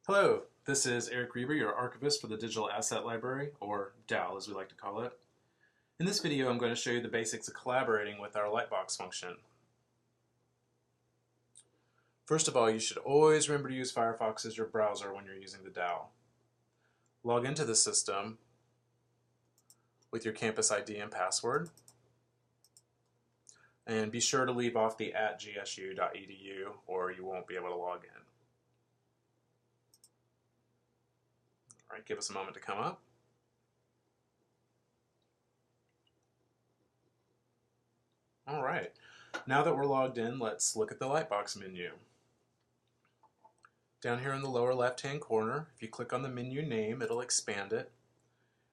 Hello, this is Eric Reber, your archivist for the Digital Asset Library, or DAL as we like to call it. In this video, I'm going to show you the basics of collaborating with our Lightbox function. First of all, you should always remember to use Firefox as your browser when you're using the DAL. Log into the system with your campus ID and password, and be sure to leave off the @gsu.edu or you won't be able to log in. All right, give us a moment to come up. All right, now that we're logged in, let's look at the Lightbox menu. Down here in the lower left-hand corner, if you click on the menu name, it'll expand it.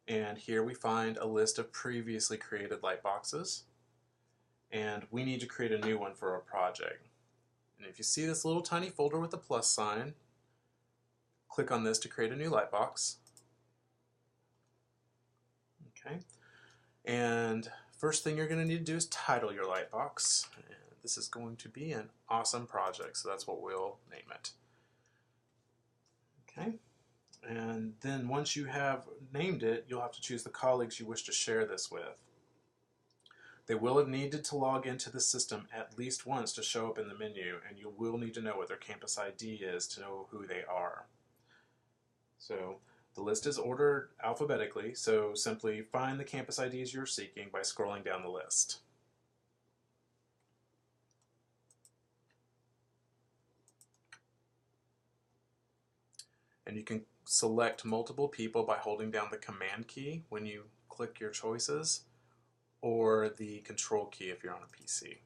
And here we find a list of previously created Lightboxes. And we need to create a new one for our project. And if you see this little tiny folder with a plus sign, click on this to create a new Lightbox. Okay. And first thing you're going to need to do is title your Lightbox. And this is going to be an awesome project, so that's what we'll name it. Okay. And then once you have named it, you'll have to choose the colleagues you wish to share this with. They will have needed to log into the system at least once to show up in the menu, and you will need to know what their campus ID is to know who they are. So the list is ordered alphabetically, so simply find the campus IDs you're seeking by scrolling down the list. And you can select multiple people by holding down the Command key when you click your choices, or the Control key if you're on a PC.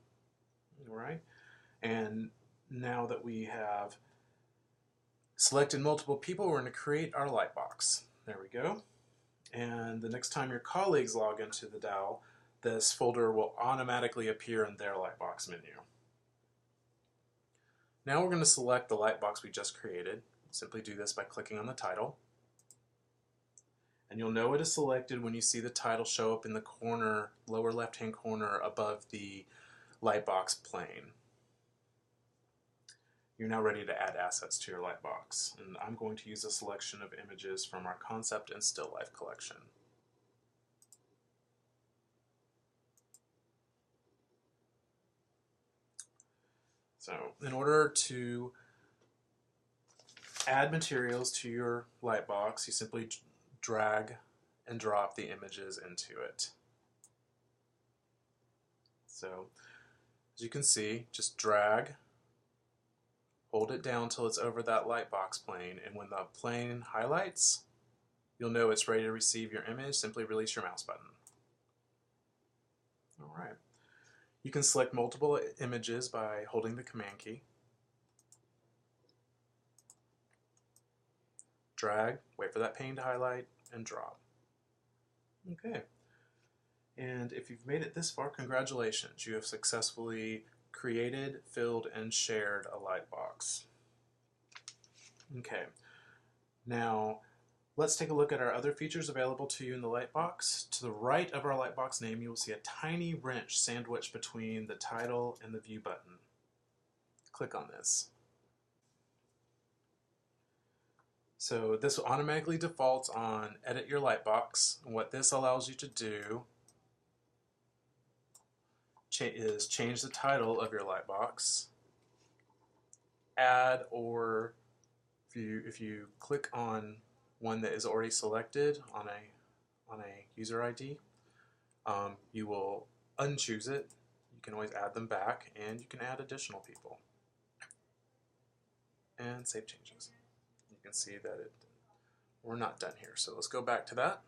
All right. And now that we have selected multiple people, we're going to create our Lightbox. There we go. And the next time your colleagues log into the DAO, this folder will automatically appear in their Lightbox menu. Now we're going to select the Lightbox we just created. Simply do this by clicking on the title. And you'll know it is selected when you see the title show up in the corner, lower left-hand corner above the Lightbox plane. You're now ready to add assets to your Lightbox. And I'm going to use a selection of images from our concept and still life collection. So in order to add materials to your Lightbox, you simply drag and drop the images into it. So as you can see, just drag, hold it down till it's over that Lightbox plane, and when the plane highlights, you'll know it's ready to receive your image. Simply release your mouse button. All right. You can select multiple images by holding the Command key. Drag, wait for that pane to highlight, and drop. Okay. And if you've made it this far, congratulations. You have successfully created, filled, and shared a Lightbox. Okay. Now, let's take a look at our other features available to you in the Lightbox. To the right of our Lightbox name, you will see a tiny wrench sandwiched between the title and the view button. Click on this. So this automatically defaults on Edit Your Lightbox. And what this allows you to do is change the title of your Lightbox, add, or if you click on one that is already selected on a user ID, you will unchoose it. You can always add them back, and you can add additional people. And save changes. You can see that we're not done here, so let's go back to that.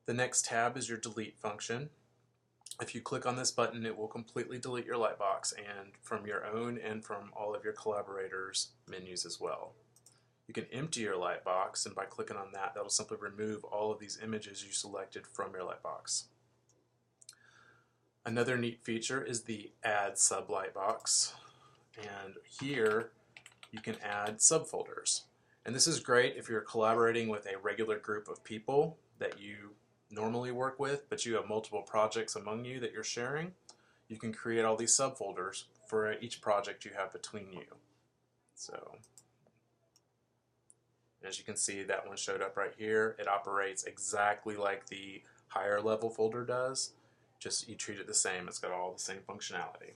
The next tab is your delete function. If you click on this button, it will completely delete your Lightbox, and from your own and from all of your collaborators' menus as well. You can empty your Lightbox, and by clicking on that, that'll simply remove all of these images you selected from your Lightbox. Another neat feature is the Add Sub Lightbox, and here you can add subfolders. And this is great if you're collaborating with a regular group of people that you normally work with, but you have multiple projects among you that you're sharing. You can create all these subfolders for each project you have between you. So As you can see, that one showed up right here. It operates exactly like the higher level folder does, just you treat it the same. It's got all the same functionality.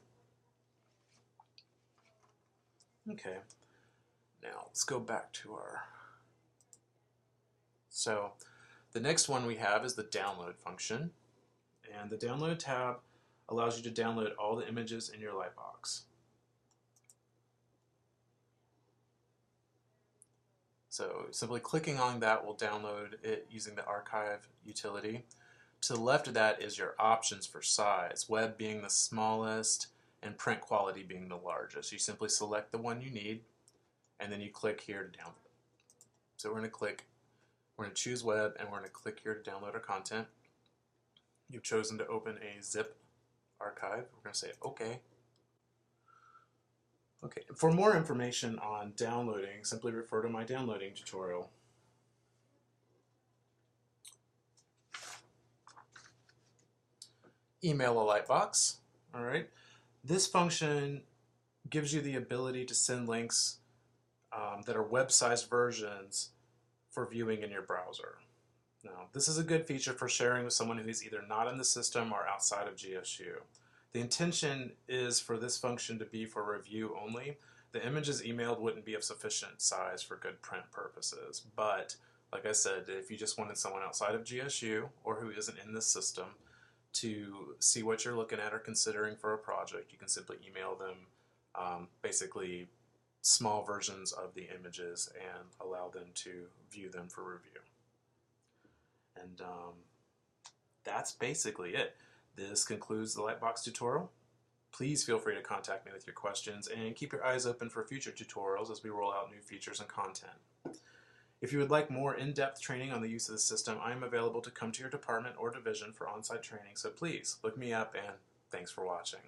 Okay, now let's go back to our... So the next one we have is the download function, and the download tab allows you to download all the images in your Lightbox. So simply clicking on that will download it using the archive utility. To the left of that is your options for size, web being the smallest and print quality being the largest. You simply select the one you need and then you click here to download. So we're going to choose web and we're going to click here to download our content. You've chosen to open a zip archive. We're going to say OK. Okay, for more information on downloading, simply refer to my downloading tutorial. Email a Lightbox. All right. This function gives you the ability to send links that are web-sized versions for viewing in your browser. Now, this is a good feature for sharing with someone who is either not in the system or outside of GSU. The intention is for this function to be for review only. The images emailed wouldn't be of sufficient size for good print purposes, but like I said, if you just wanted someone outside of GSU or who isn't in this system to see what you're looking at or considering for a project, you can simply email them basically small versions of the images and allow them to view them for review. And that's basically it. This concludes the Lightbox tutorial. Please feel free to contact me with your questions and keep your eyes open for future tutorials as we roll out new features and content. If you would like more in-depth training on the use of the system, I am available to come to your department or division for on-site training, so please look me up and thanks for watching.